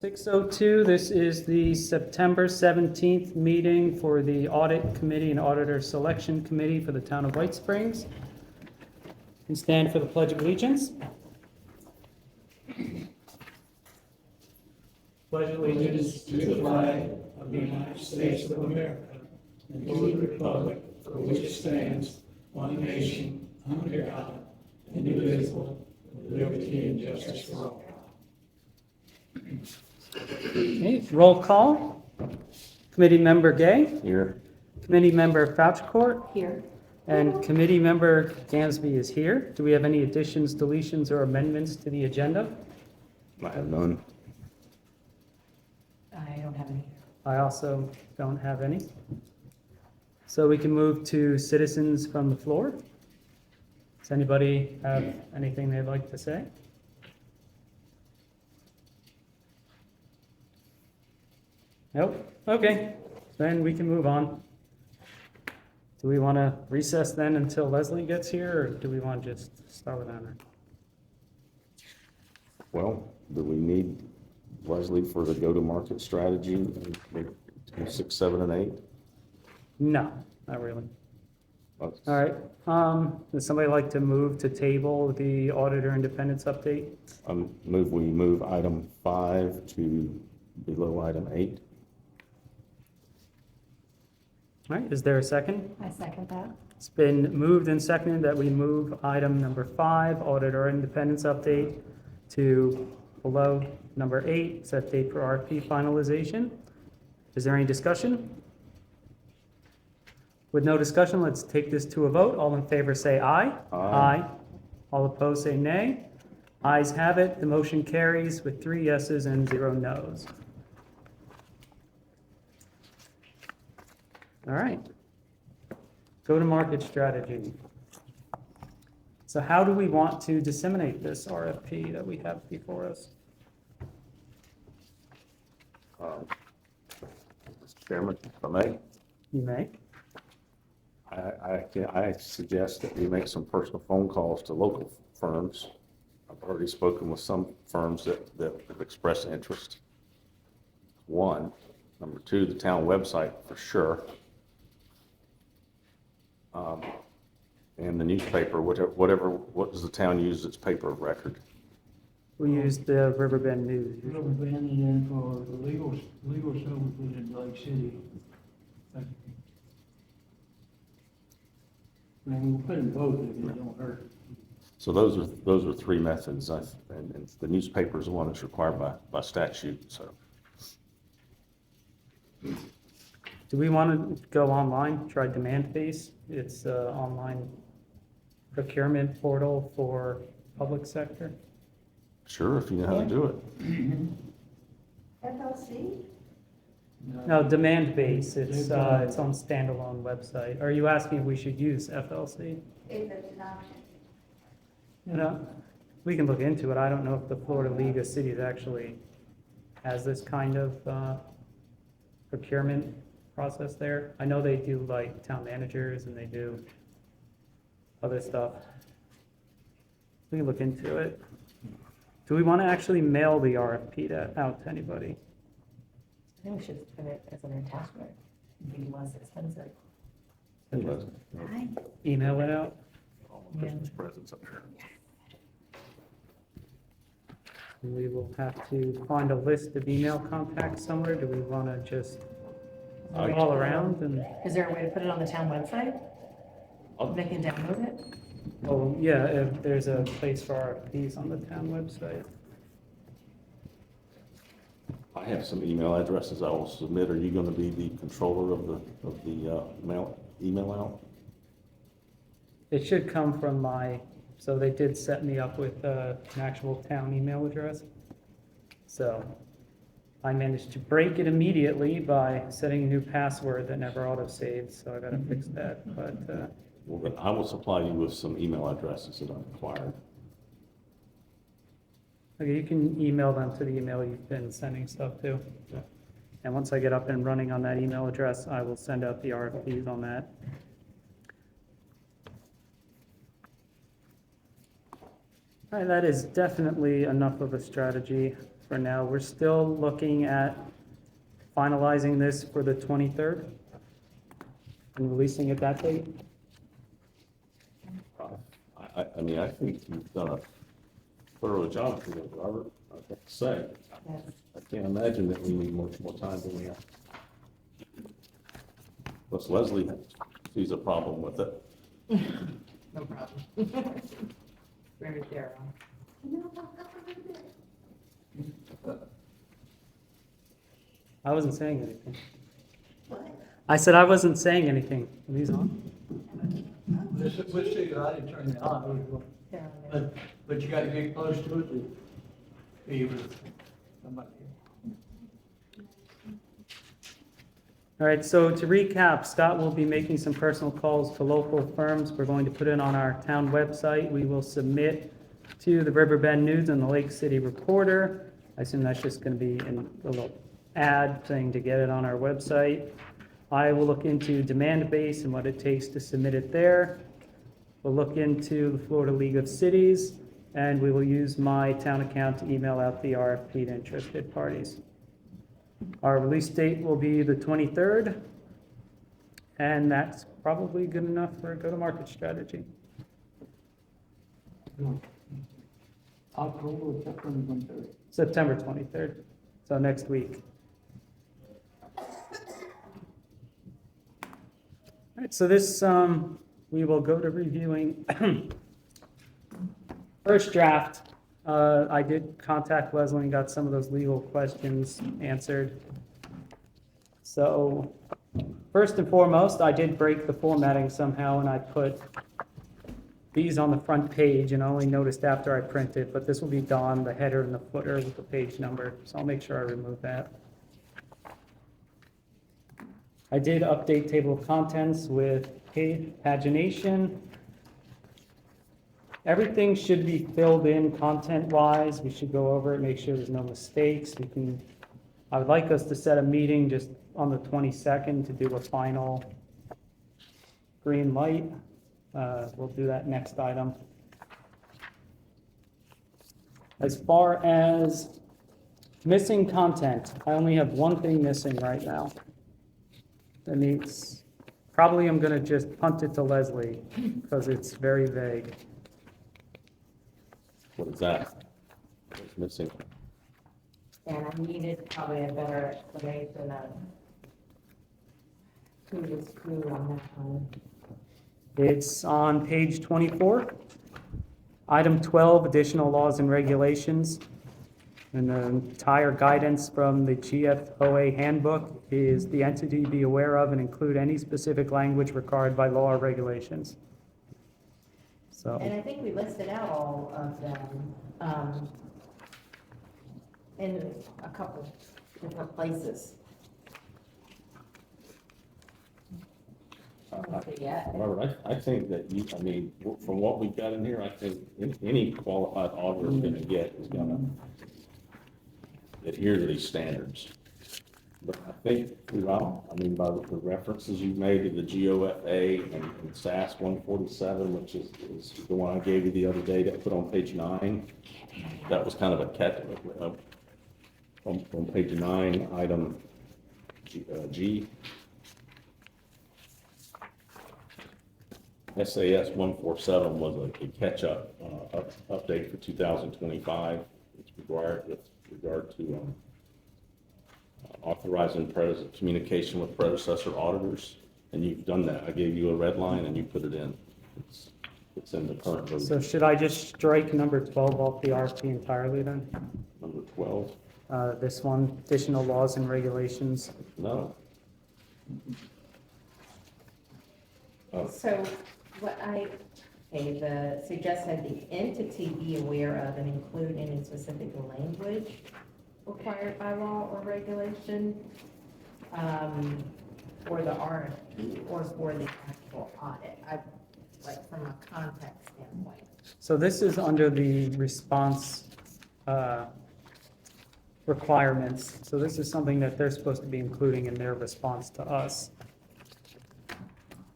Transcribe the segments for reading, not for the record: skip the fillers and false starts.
6:02, this is the September 17th meeting for the Audit Committee and Auditor Selection Committee for the Town of White Springs. And stand for the Pledge of Allegiance. Pledge of allegiance To the flag of the United States of America and to the republic for which it stands, one nation, under God, indivisible, with liberty and justice for all. Okay, roll call. Committee Member Gay, Here. Committee Member Fauchcourt, Here. and Committee Member Gansby is here. Do we have any additions, deletions, or amendments to the agenda? I have none. I don't have any. I also don't have any. So we can move to citizens from the floor. Does anybody have anything they'd like to say? Nope. Okay, then we can move on. Do we want to recess then until Leslie gets here, or do we want to just start with Anna? Well, do we need Leslie for the go-to-market strategy in 6, 7, and 8? No, not really. Let's- All right, would somebody like to move to table the auditor independence update? We move item 5 to below item 8. All right, is there a second? I second that. It's been moved and seconded that we move item number 5, auditor independence update, to below number 8, set date for RFP finalization. Is there any discussion? With no discussion, let's take this to a vote. All in favor say aye. Aye. All opposed say nay. Ayes have it. The motion carries with 3 yeses and 0 nos. All right. Go-to-market strategy. So how do we want to disseminate this RFP that we have before us? Mr. Chairman, if I may, You may. I suggest that we make some personal phone calls to local firms. I've already spoken with some firms that have expressed interest. 1. Number 2, the town website for sure. And the newspaper, what does the town use as its paper of record? We used the Riverbend News. Rubber banded in for the legal stuff we put in Lake City. I mean, we'll put in both if it don't hurt. So those are 3 methods, and the newspaper is the one that's required by statute, so. Do we want to go online, try Demand Base? It's an online procurement portal for public sector. Sure, if you know how to do it. FLC? No, Demand Base, it's on standalone website. Are you asking if we should use FLC? If it's an option. You know, we can look into it. I don't know if the Florida League of Cities actually has this kind of procurement process there. I know they do like town managers and they do other stuff. We can look into it. Do we want to actually mail the RFP out to anybody? I think we should put it as an attachment. It'd be less expensive. Email it out? Christmas presents up here. We will have to find a list of email contacts somewhere. Do we want to just all around and, Is there a way to put it on the town website? I'll- They can download it? oh, yeah, if there's a place for RFPs on the town website. I have some email addresses I will submit. Are you going to be the controller of the email out? It should come from so they did set me up with an actual town email address. So I managed to break it immediately by setting a new password that never auto-saves, so I gotta fix that, but, Well, I will supply you with some email addresses that I've acquired. okay, you can email them to the email you've been sending stuff to. Yeah. And once I get up and running on that email address, I will send out the RFPs on that. All right, that is definitely enough of a strategy. for now. We're still looking at finalizing this for the 23rd and releasing it that date. I mean, I think you've done a thorough job here, Robert, I have to say. Yes. I can't imagine that we need much more time than we have. Plus Leslie sees a problem with it. No problem. Very thorough. I wasn't saying anything. I said I wasn't saying anything. Are these on? We'll see, I didn't turn it on, but you gotta get close to it to be able to come up here. All right, so to recap, Scott will be making some personal calls to local firms. We're going to put it on our town website. We will submit to the Riverbend News and the Lake City Reporter. I assume that's just going to be in a little ad thing to get it on our website. I will look into demand base and what it takes to submit it there. We'll look into the Florida League of Cities, and we will use my town account to email out the RFP to interested parties. Our release date will be the 23rd, and that's probably good enough for a go-to-market strategy. October or September 23rd? September 23rd, so next week. All right, so this, we will go to reviewing. First draft. I did contact Leslie and got some of those legal questions answered. So first and foremost, I did break the formatting somehow, and I put these on the front page, and I only noticed after I printed, but this will be gone, the header and the footer with the page number, so I'll make sure I remove that. I did update table of contents with pagination. Everything should be filled in content-wise. We should go over it, make sure there's no mistakes. I would like us to set a meeting just on the 22nd to do a final green light. We'll do that next item. As far as missing content, I only have one thing missing right now. And it's, probably I'm gonna just punt it to Leslie because it's very vague. What is that? What's missing? And I needed probably a better explanation of who was who on that one. It's on page 24. Item 12, additional laws and regulations. And the entire guidance from the GFOA handbook is the entity be aware of and include any specific language required by law or regulations. So, And I think we listed out all of them in a couple different places. Yeah. Robert, I think that you, I mean, from what we've got in here, I think any qualified auditor is gonna get, is gonna adhere to these standards. But I think throughout, I mean, by the references you've made to the GOFA and SAS 147, which is the one I gave you the other day that I put on page 9, that was kind of a catch, on page 9, item G. SAS 147 was a catch-up update for 2025. It's required with regard to authorizing communication with predecessor auditors, and you've done that. I gave you a red line and you put it in. It's in the current version. so should I just strike number 12 off the RFP entirely then? Number 12, This one, additional laws and regulations. no. So the suggested the entity be aware of and include any specific language required by law or regulation, for the RFP or for the actual audit, like from a context standpoint. So this is under the response requirements. So this is something that they're supposed to be including in their response to us.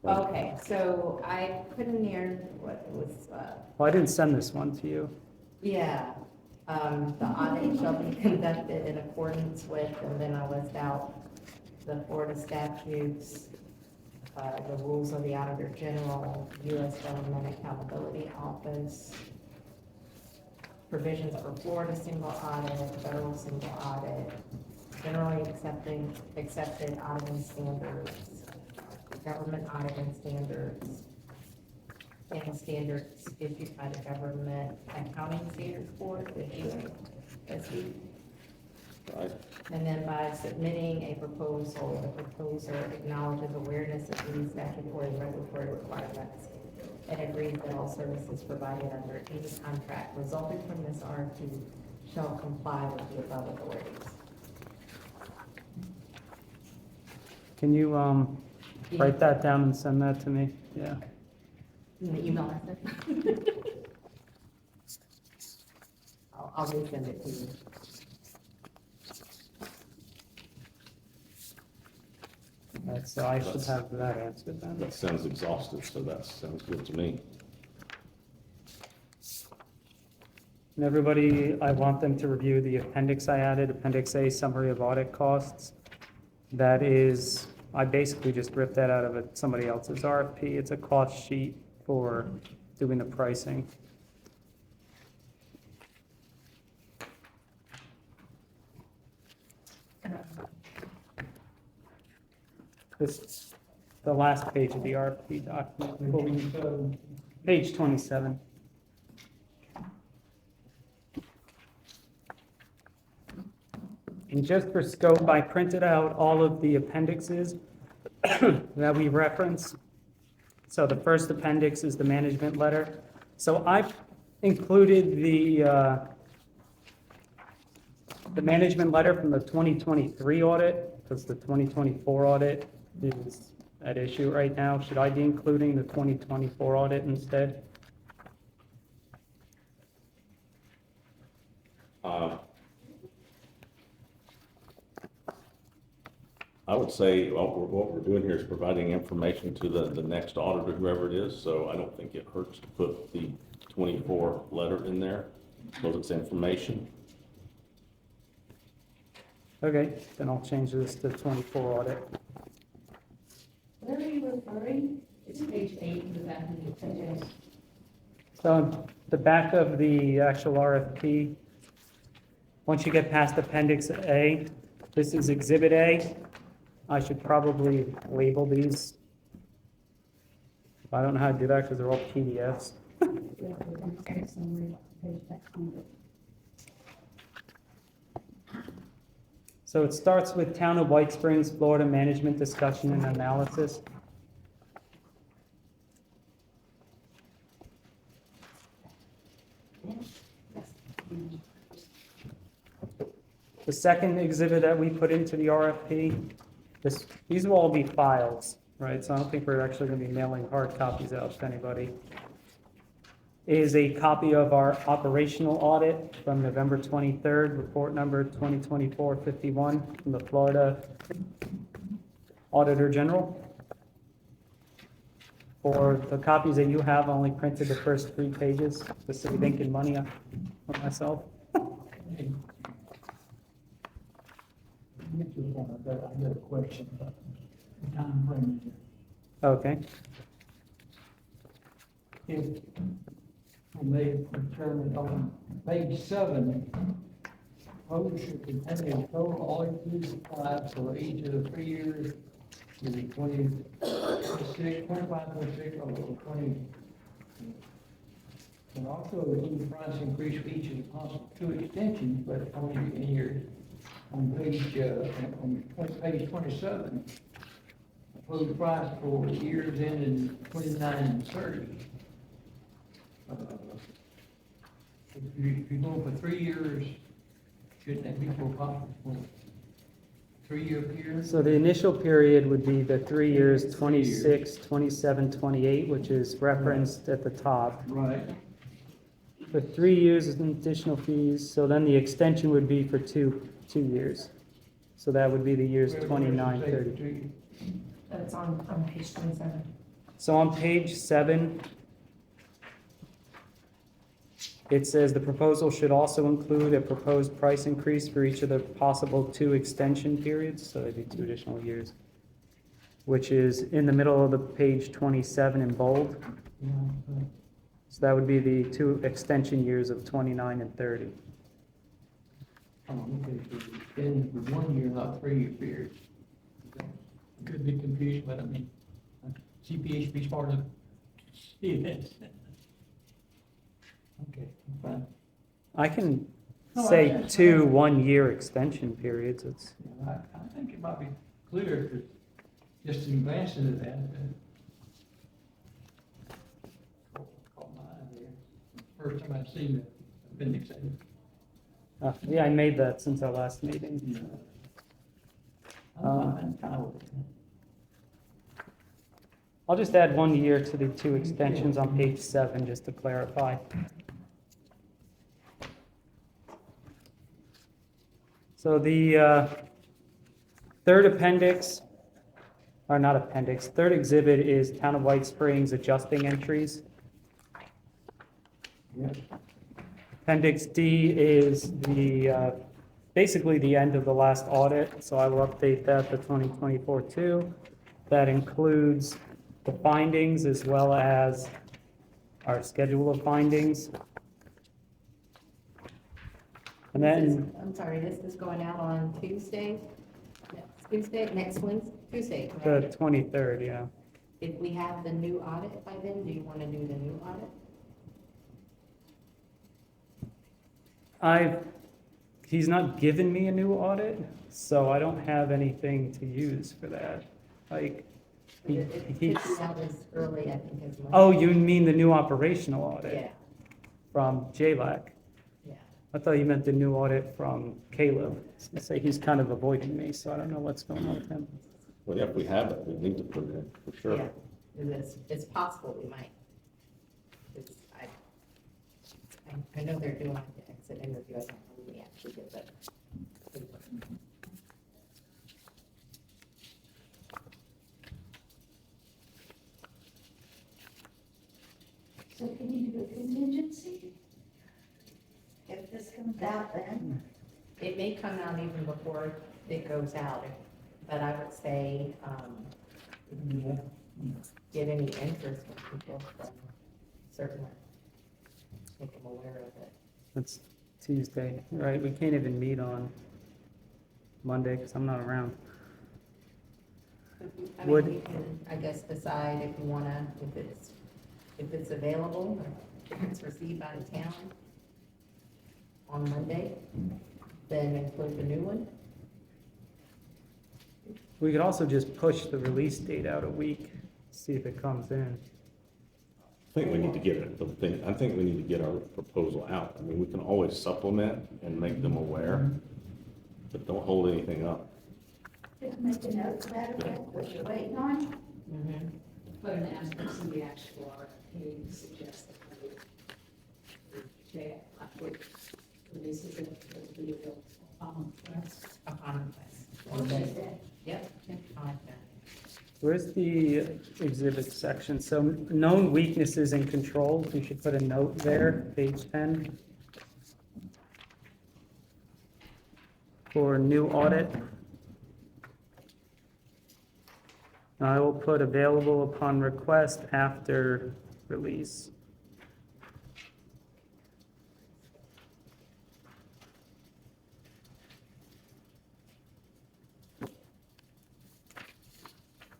Okay, so I put in there what was, Well, I didn't send this one to you. yeah, The audit shall be conducted in accordance with, and then I list out the Florida statutes, the rules of the Auditor General, U.S. Government Accountability Office, provisions for Florida single audit, federal single audit, generally accepted auditing standards, government auditing standards, and standards issued by the Government Accounting Standards Board, the GASB. Right. And then by submitting a proposal, the proposer acknowledges awareness of these statutory and regulatory requirements and agrees that all services provided under any contract resulting from this RFP shall comply with the above authorities. Can you, write that down and send that to me? Yeah. In the email message? I'll resend it to you. So I should have that answered then. That sounds exhaustive, so that sounds good to me. And everybody, I want them to review the appendix I added, Appendix A, Summary of Audit Costs. That is, I basically just ripped that out of somebody else's RFP. It's a cost sheet for doing the pricing. This, the last page of the RFP document, page 27. And just for scope, I printed out all of the appendixes that we reference. So the first appendix is the management letter. So I've included the management letter from the 2023 audit, because the 2024 audit is at issue right now. Should I be including the 2024 audit instead? I would say, well, what we're doing here is providing information to the next auditor, whoever it is, so I don't think it hurts to put the 24 letter in there, because it's information. Okay, then I'll change this to 24 audit. Where are you referring? It's page 8 in the back of the appendix. So the back of the actual RFP, once you get past Appendix A, this is Exhibit A. I should probably label these. I don't know how to do that because they're all PDFs. So it starts with Town of White Springs, Florida Management Discussion and Analysis. The second exhibit that we put into the RFP, these will all be files, right? So I don't think we're actually going to be mailing hard copies out to anybody. Is a copy of our operational audit from November 23rd, report number 2024-51 from the Florida Auditor General. For the copies that you have, I only printed the first 3 pages, just to save ink and money on myself. I got a question about the time frame here. Okay. If we may determine on page 7, proposal should contain a total audit fees applied for each of the 3 years, either 26, 25, 26, or 20. And also include price increase for each of the possible 2 extensions, but only in years. On page 27, proposed price for years ending 29 and 30. If you're going for 3 years, shouldn't that be for possible 3-year period? So the initial period would be the 3 years, 26, 27, 28, which is referenced at the top. Right. For 3 years is additional fees, so then the extension would be for two years. So that would be the years 29, 30. That's on page 27. So on page 7, it says the proposal should also include a proposed price increase for each of the possible 2 extension periods, so that'd be 2 additional years, which is in the middle of the page 27 in bold. So that would be the 2 extension years of 29 and 30. In 1 year, not 3 year period. Could be confused, but I mean, CPA should be smart enough to see this. Okay, fine. I can No, say I- 2 one-year extension periods. It's, I think it might be clear to just in glancing at that. Caught my eye there. First time I've seen the appendix. yeah, I made that since our last meeting. I'm kind of. I'll just add 1 year to the 2 extensions on page 7, just to clarify. So the third appendix, or not appendix, third exhibit is Town of White Springs adjusting entries. Appendix D is the, basically the end of the last audit, so I will update that to 2024 too. That includes the findings as well as our schedule of findings. And then, I'm sorry, this is going out on Tuesday? Next Wednesday, Tuesday, the correct? 23rd, yeah. If we have the new audit by then, do you want to do the new audit? He's not given me a new audit, so I don't have anything to use for that. Like, he, It should he's, be out as early, I think, as Monday. oh, you mean the new operational audit Yeah, from JLAC? yeah. I thought you meant the new audit from Caleb. I was gonna say he's kind of avoiding me, so I don't know what's going on with him. Well, yeah, if we have it, we need to put it in, for sure. Yeah, it's possible we might. It's, I know they're doing the exit interview, I don't know when we actually did that. So can you do a contingency? If this comes out then? It may come out even before it goes out, but I would say, get any interest from people, certainly. Make them aware of it. It's Tuesday, right? We can't even meet on Monday because I'm not around. I Would- mean, you can, I guess, decide if you wanna, if it's available, or if it's received by the town on Monday, then include the new one. We could also just push the release date out a week, see if it comes in. I think we need to get it, I think we need to get our proposal out. I mean, we can always supplement and make them aware, but don't hold anything up. Just make a note of that, what you're waiting on. Mm-hmm. Put an asterisk in the actual RFP to suggest that they upward releases it to be available upon request. Upon request. What she said. Yep, I like that. Where's the exhibit section? So known weaknesses and controls, we should put a note there, page 10. For new audit. I will put available upon request after release.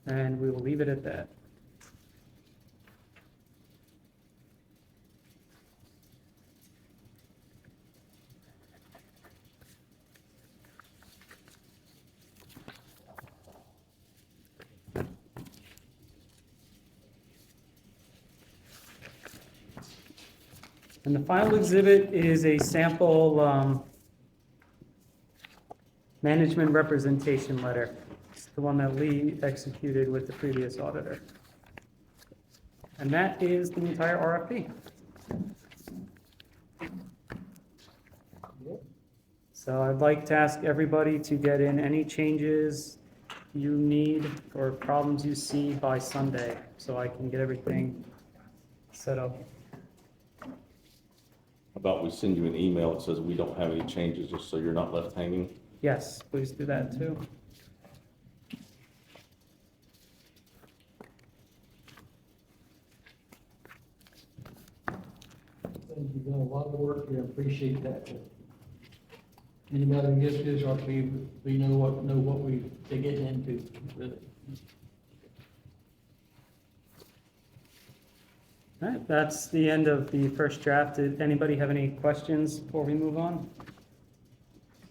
And we will leave it at that. And the final exhibit is a sample management representation letter. It's the one that Lee executed with the previous auditor. And that is the entire RFP. So I'd like to ask everybody to get in any changes you need or problems you see by Sunday, so I can get everything set up. about we send you an email that says we don't have any changes, just so you're not left hanging? Yes, please do that too. Thank you, done a lot of work here, appreciate that. Anybody who gets this, or we know what they're getting into, really. All right, that's the end of the first draft. Did anybody have any questions before we move on?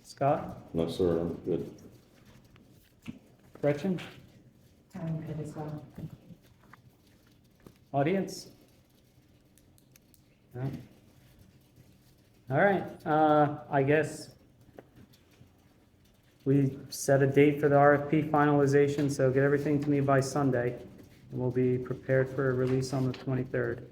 Scott? No, sir, I'm good. Gretchen? I'm good as well. Audience? No? All right, I guess we set a date for the RFP finalization, so get everything to me by Sunday, and we'll be prepared for a release on the 23rd.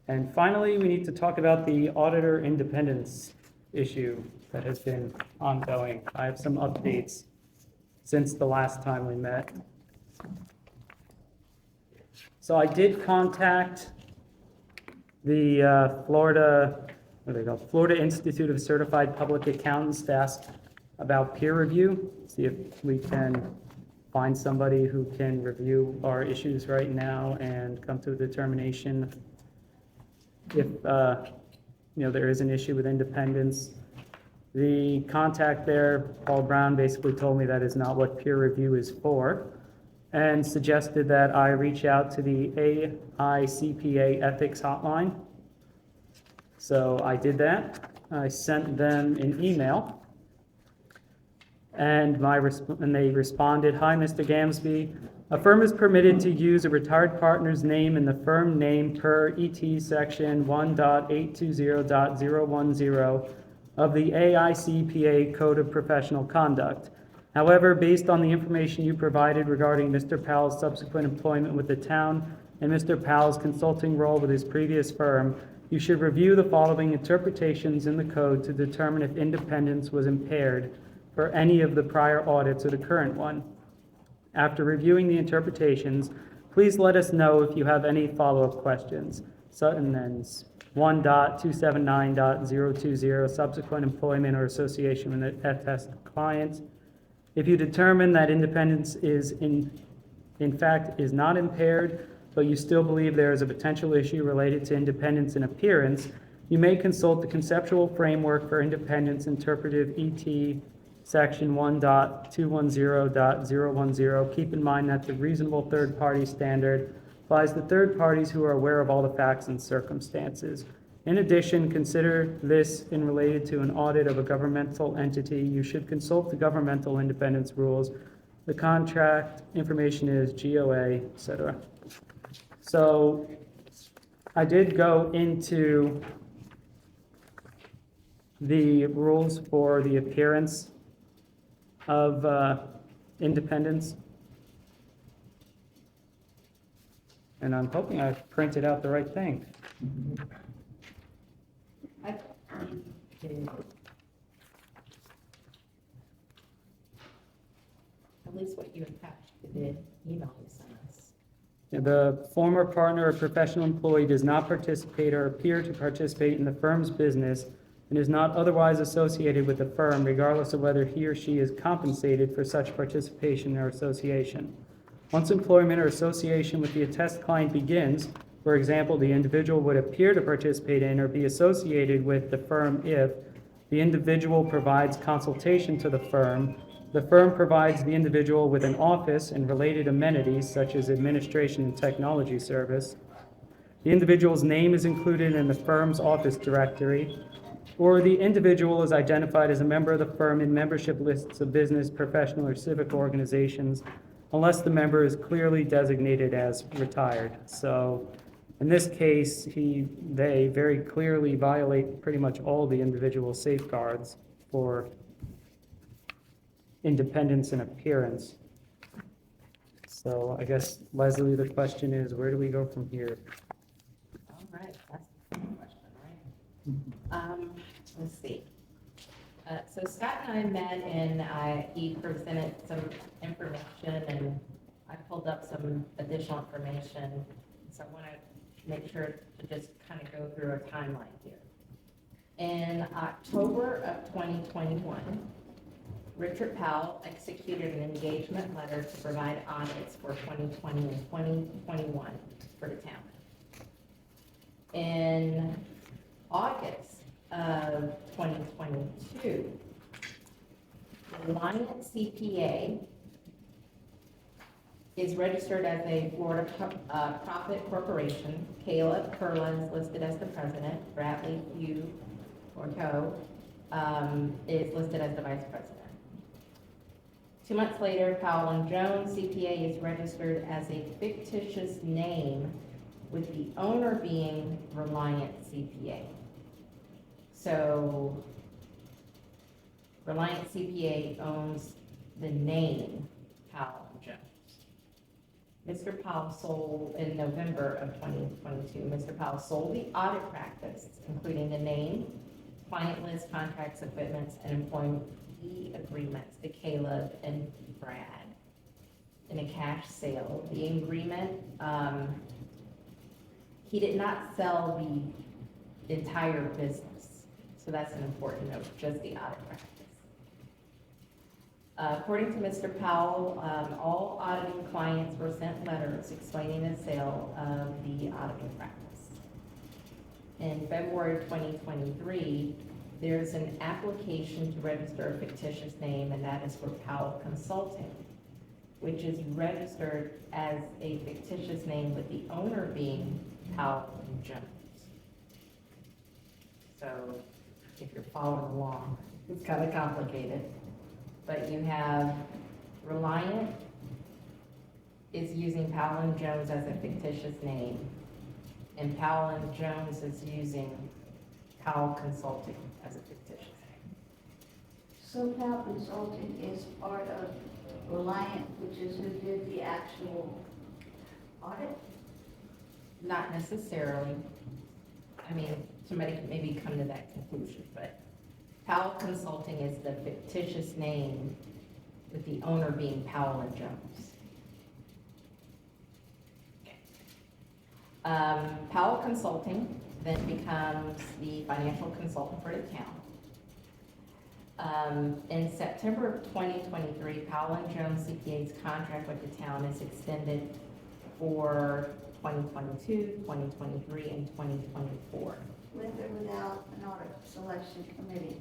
And finally, we need to talk about the auditor independence issue that has been ongoing. I have some updates since the last time we met. So I did contact the Florida Institute of Certified Public Accountants to ask about peer review, see if we can find somebody who can review our issues right now and come to a determination if there is an issue with independence. The contact there, Paul Brown, basically told me that is not what peer review is for, and suggested that I reach out to the AICPA ethics hotline. So I did that. I sent them an email, and they responded, "Hi, Mr. Gamsby. A firm is permitted to use a retired partner's name in the firm name per ET section 1.820.010 of the AICPA Code of Professional Conduct. However, based on the information you provided regarding Mr. Powell's subsequent employment with the town and Mr. Powell's consulting role with his previous firm, you should review the following interpretations in the code to determine if independence was impaired for any of the prior audits or the current one. After reviewing the interpretations, please let us know if you have any follow-up questions." Sutton ends 1.279.020, subsequent employment or association with a test client. If you determine that independence is in fact is not impaired, but you still believe there is a potential issue related to independence and appearance, you may consult the conceptual framework for independence interpretive ET section 1.210.010. Keep in mind that the reasonable third-party standard applies to third parties who are aware of all the facts and circumstances. In addition, consider this in related to an audit of a governmental entity. You should consult the governmental independence rules. The contract information is GOA, etc. So I did go into the rules for the appearance of independence. And I'm hoping I printed out the right thing. I did. At least what you attached to the email you sent us. The former partner or professional employee does not participate or appear to participate in the firm's business and is not otherwise associated with the firm, regardless of whether he or she is compensated for such participation or association. Once employment or association with the attest client begins, for example, the individual would appear to participate in or be associated with the firm if the individual provides consultation to the firm provides the individual with an office and related amenities such as administration and technology service, the individual's name is included in the firm's office directory, or the individual is identified as a member of the firm in membership lists of business, professional, or civic organizations, unless the member is clearly designated as retired. So in this case, they very clearly violate pretty much all the individual safeguards for independence and appearance. So I guess, Leslie, the question is, where do we go from here? All right, that's the question, right? Let's see. So Scott and I met and he presented some information and I pulled up some additional information. So I want to make sure to just kind of go through a timeline here. In October of 2021, Richard Powell executed an engagement letter to provide audits for 2020 and 2021 for the town. In August of 2022, Reliant CPA is registered as a Florida profit corporation. Caleb Kurlan is listed as the president. Bradley Pugh, or Co., is listed as the vice president. 2 months later, Powell and Jones CPA is registered as a fictitious name, with the owner being Reliant CPA. So Reliant CPA owns the name Powell and Jones. Mr. Powell sold, in November of 2022, Mr. Powell sold the audit practice, including the name, client list, contracts, equipments, and employee agreements to Caleb and Brad in a cash sale. The agreement, he did not sell the entire business, so that's an important note, just the audit practice. According to Mr. Powell, all auditing clients were sent letters explaining the sale of the auditing practice. In February 2023, there's an application to register a fictitious name, and that is for Powell Consulting, which is registered as a fictitious name with the owner being Powell and Jones. So if you're following along, it's kind of complicated. But you have Reliant is using Powell and Jones as a fictitious name, and Powell and Jones is using Powell Consulting as a fictitious name. So Powell Consulting is part of Reliant, which is who did the actual audit? Not necessarily. I mean, somebody could maybe come to that conclusion, but Powell Consulting is the fictitious name with the owner being Powell and Jones. Powell Consulting then becomes the financial consultant for the town. In September of 2023, Powell and Jones CPA's contract with the town is extended for 2022, 2023, and 2024. With or without an audit selection committee?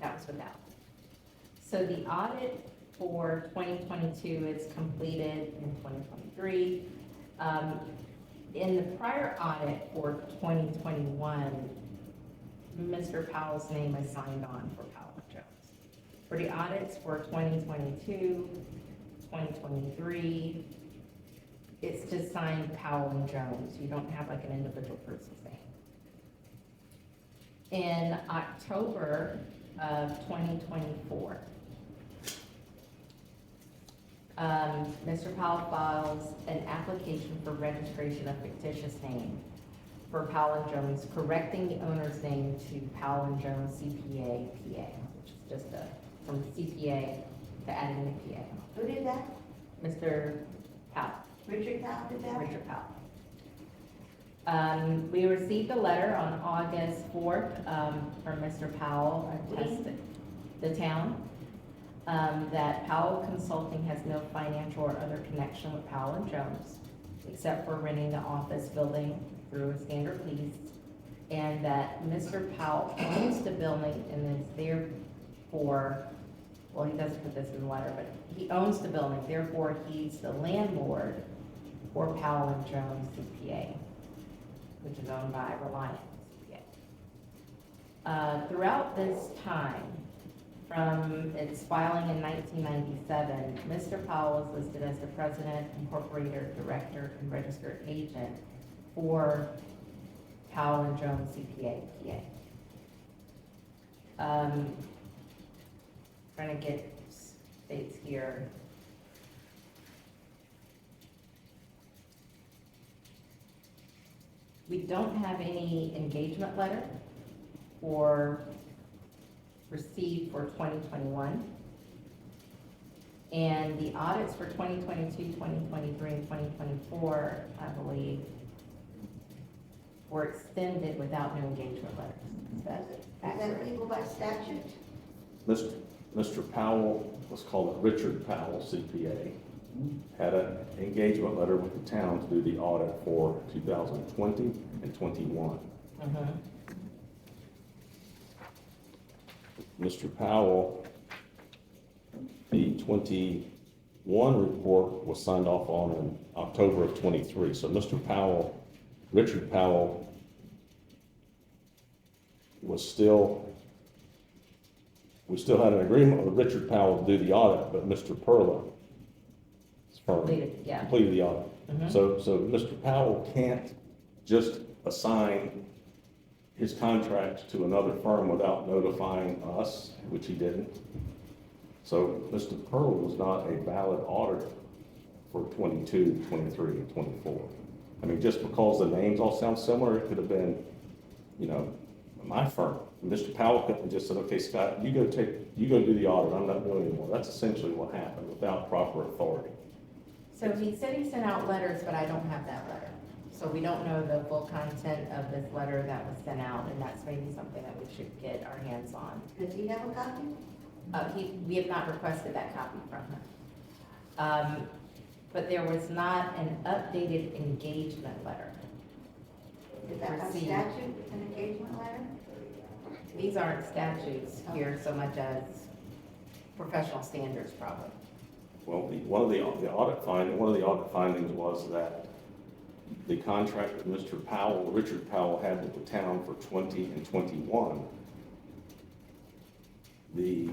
That was without. So the audit for 2022 is completed in 2023. In the prior audit for 2021, Mr. Powell's name is signed on for Powell and Jones. For the audits for 2022, 2023, it's just signed Powell and Jones. You don't have like an individual person's name. In October of 2024, Mr. Powell files an application for registration of fictitious name for Powell and Jones, correcting the owner's name to Powell and Jones CPA PA, which is just from CPA to adding the PA. Who did that? Mr. Powell. Richard Powell did that? Richard Powell. We received a letter on August 4th from Mr. Powell, attesting the town, that Powell Consulting has no financial or other connection with Powell and Jones, except for renting the office building through a standard lease, and that Mr. Powell owns the building and is therefore, well, he doesn't put this in the letter, but he owns the building, therefore he's the landlord for Powell and Jones CPA, which is owned by Reliant CPA. Throughout this time, from its filing in 1997, Mr. Powell was listed as the president, incorporator, director, and registered agent for Powell and Jones CPA PA. Trying to get dates here. We don't have any engagement letter or received for 2021. And the audits for 2022, 2023, and 2024, I believe, or extended without new engagement letters. Is that Is accurate? that legal by statute? Mr. Powell, let's call it Richard Powell, CPA, had an engagement letter with the town to do the audit for 2020 and 21. Mhm. Mr. Powell, the 21 report was signed off on in October of 23. So Mr. Powell, Richard Powell was still, we still had an agreement with Richard Powell to do the audit, but Mr. Perla Completed, yeah. completed the audit. Mhm. So Mr. Powell can't just assign his contract to another firm without notifying us, which he didn't. So Mr. Pearl was not a valid auditor for 22, 23, and 24. I mean, just because the names all sound similar, it could have been, you know, my firm. Mr. Powell couldn't have just said, okay, Scott, you go do the audit, I'm not doing it anymore. That's essentially what happened without proper authority. So he said he sent out letters, but I don't have that letter. So we don't know the full content of this letter that was sent out, and that's maybe something that we should get our hands on. Does he have a copy? We have not requested that copy from him. But there was not an updated engagement letter. Is that by Received. statute, an engagement letter? These aren't statutes here so much as professional standards probably. Well, one of the audit findings was that the contract that Mr. Powell, Richard Powell had with the town for 20 and 21, the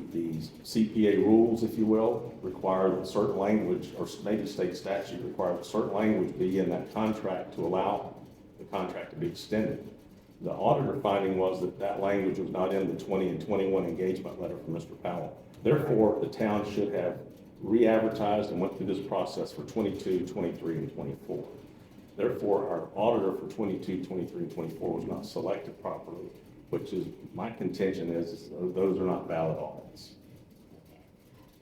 CPA rules, if you will, require that certain language, or maybe state statute require that certain language be in that contract to allow the contract to be extended. The auditor finding was that that language was not in the 20 and 21 engagement letter from Mr. Powell. Therefore, the town should have re-advertised and went through this process for 22, 23, and 24. Therefore, our auditor for 22, 23, and 24 was not selected properly, which is, my contention is those are not valid audits.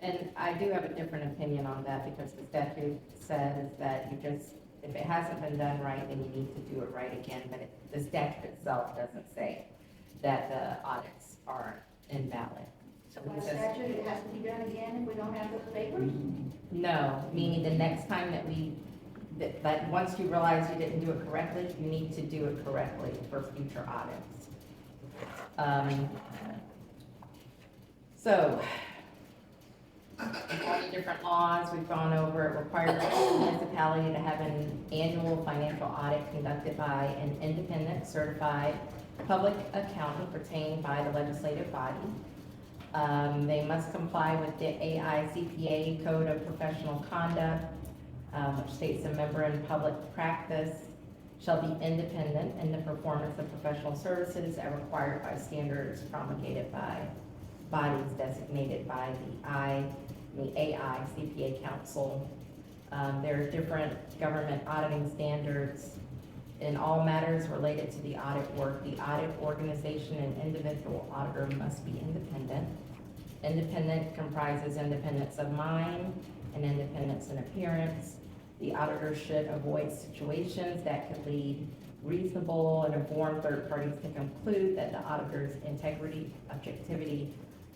And I do have a different opinion on that because the statute says that you just, if it hasn't been done right, then you need to do it right again. But the statute itself doesn't say that the audits are invalid. So By we just, statute, it has to be done again if we don't have those papers? no, meaning the next time that once you realize you didn't do it correctly, you need to do it correctly for future audits. So, all the different laws we've gone over, it requires each municipality to have an annual financial audit conducted by an independent certified public accountant retained by the legislative body. They must comply with the AICPA Code of Professional Conduct, which states a member in public practice shall be independent in the performance of professional services as required by standards promulgated by bodies designated by the AICPA Council. There are different government auditing standards. In all matters related to the audit work, the audit organization and individual auditor must be independent. Independent comprises independence of mind and independence in appearance. The auditor should avoid situations that could lead reasonable and informed third parties to conclude that the auditor's integrity, objectivity,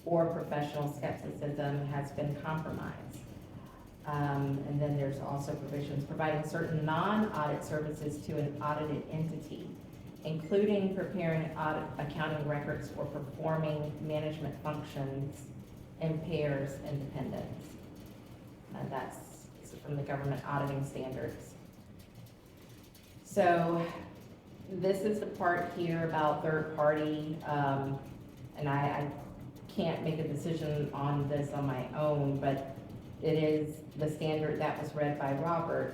or professional skepticism has been compromised. And then there's also provisions providing certain non-audit services to an audited entity, including preparing audit accounting records or performing management functions, impairs independence. And that's from the government auditing standards. So this is the part here about third party, and I can't make a decision on this on my own, but it is the standard that was read by Robert.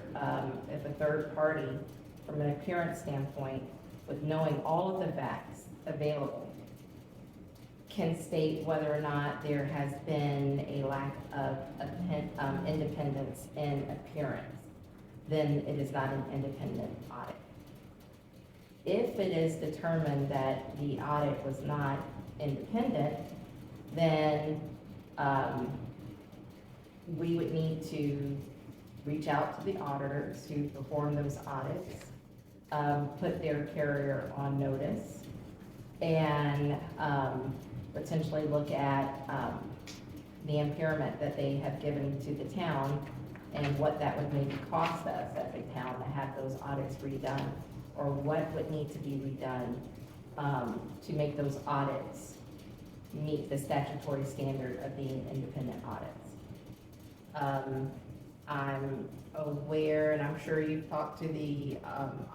If a third party, from an appearance standpoint, with knowing all of the facts available, can state whether or not there has been a lack of independence in appearance, then it is not an independent audit. If it is determined that the audit was not independent, then we would need to reach out to the auditors who perform those audits put their carrier on notice and potentially look at the impairment that they have given to the town and what that would maybe cost us as a town to have those audits redone, or what would need to be redone to make those audits meet the statutory standard of being independent audits. I'm aware, and I'm sure you've talked to the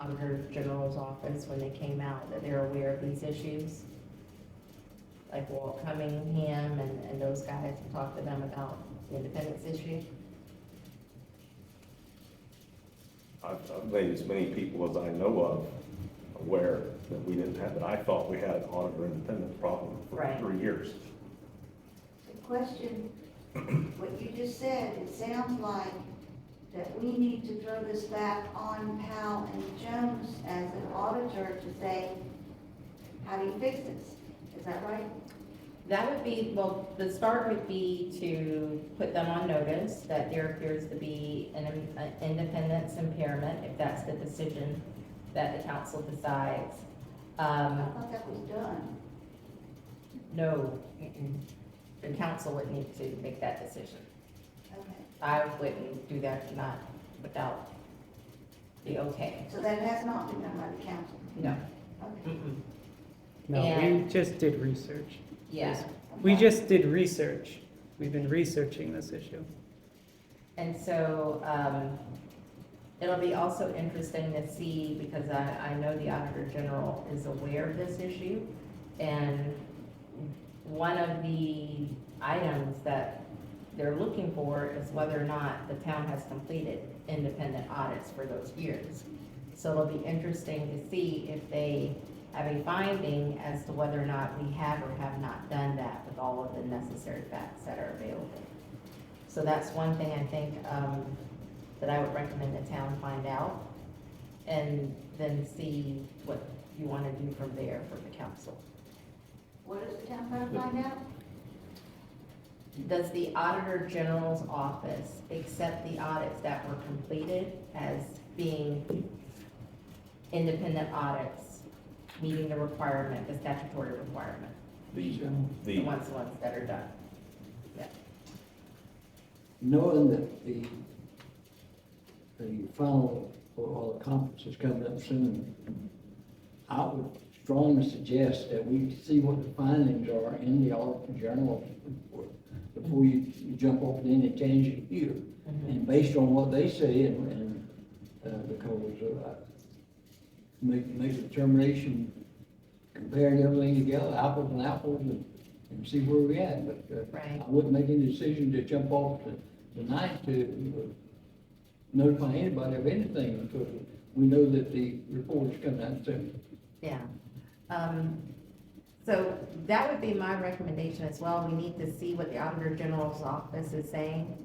Auditor General's office when they came out, that they're aware of these issues. Like Walt Cunningham and those guys, have talked to them about the independence issue. I've made as many people as I know of aware that we didn't have, that I thought we had an auditor independence problem for Right. 3 years. The question, what you just said, it sounds like that we need to throw this back on Powell and Jones as an auditor to say, how do you fix this? Is that right? That would be, well, the start would be to put them on notice that there appears to be an independence impairment, if that's the decision that the council decides. I thought that was done. No, the council would need to make that decision. Okay. I wouldn't do that, not without the okay. So that has not been done by the council? No. Okay. No, we And- just did research. Yeah. We just did research. We've been researching this issue. And so, it'll be also interesting to see, because I know the Auditor General is aware of this issue. And one of the items that they're looking for is whether or not the town has completed independent audits for those years. So it'll be interesting to see if they have a finding as to whether or not we have or have not done that with all of the necessary facts that are available. So that's one thing I think that I would recommend the town find out, and then see what you want to do from there for the council. What does the town try to find out? Does the Auditor General's office accept the audits that were completed as being independent audits, meeting the requirement, the statutory requirement, The the ones that are done? Yeah. Knowing that the final, or the conference is coming up soon, I would strongly suggest that we see what the findings are in the Auditor General's report before you jump off in any tangent here. And based on what they say, because make a determination, comparing everything together, apples and apples, and see where we're at. But Right. I wouldn't make any decision to jump off tonight to notify anybody of anything, because we know that the report is coming out soon. Yeah. So that would be my recommendation as well. We need to see what the Auditor General's office is saying.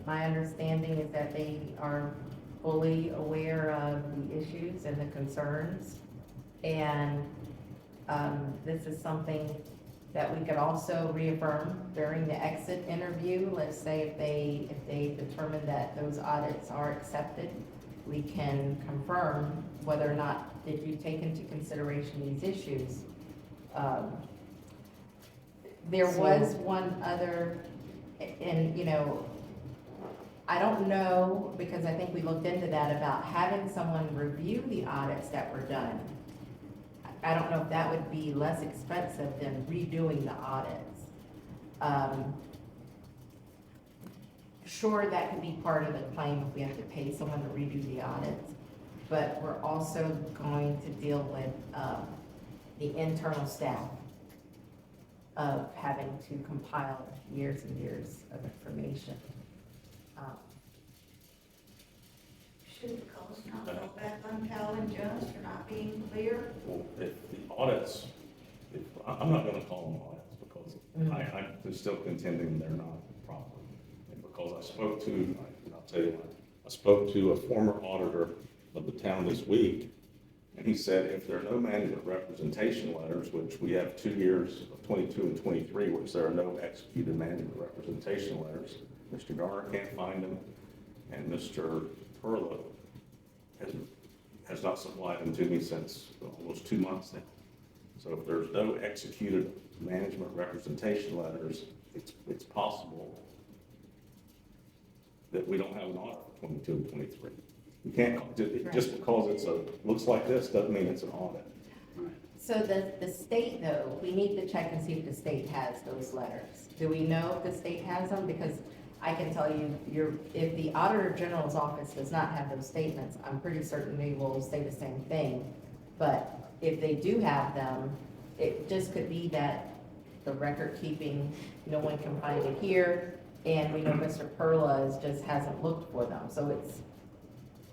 My understanding is that they are fully aware of the issues and the concerns. And this is something that we could also reaffirm during the exit interview. Let's say if they determine that those audits are accepted, we can confirm whether or not did you take into consideration these issues. There was one other, and I don't know, because I think we looked into that, about having someone review the audits that were done. I don't know if that would be less expensive than redoing the audits. Sure, that could be part of the claim if we have to pay someone to redo the audits, but we're also going to deal with the internal staff of having to compile years and years of information. Should the cost not go back on Powell and Jones for not being clear? Well, if the audits, I'm not gonna call them audits, because I'm still contending they're not proper. And because I spoke to, and I'll tell you what, I spoke to a former auditor of the town this week, and he said if there are no management representation letters, which we have 2 years of 22 and 23, which there are no executed management representation letters, Mr. Garner can't find them, and Mr. Perlow has not supplied them to me since almost 2 months now. So if there's no executed management representation letters, it's possible that we don't have an audit for 22 and 23. You can't, just because looks like this doesn't mean it's an audit. So the state though, we need to check and see if the state has those letters. Do we know if the state has them? Because I can tell you, if the Auditor General's office does not have those statements, I'm pretty certain they will say the same thing. But if they do have them, it just could be that the record keeping, no one can find it here, and we know Mr. Perla just hasn't looked for them. So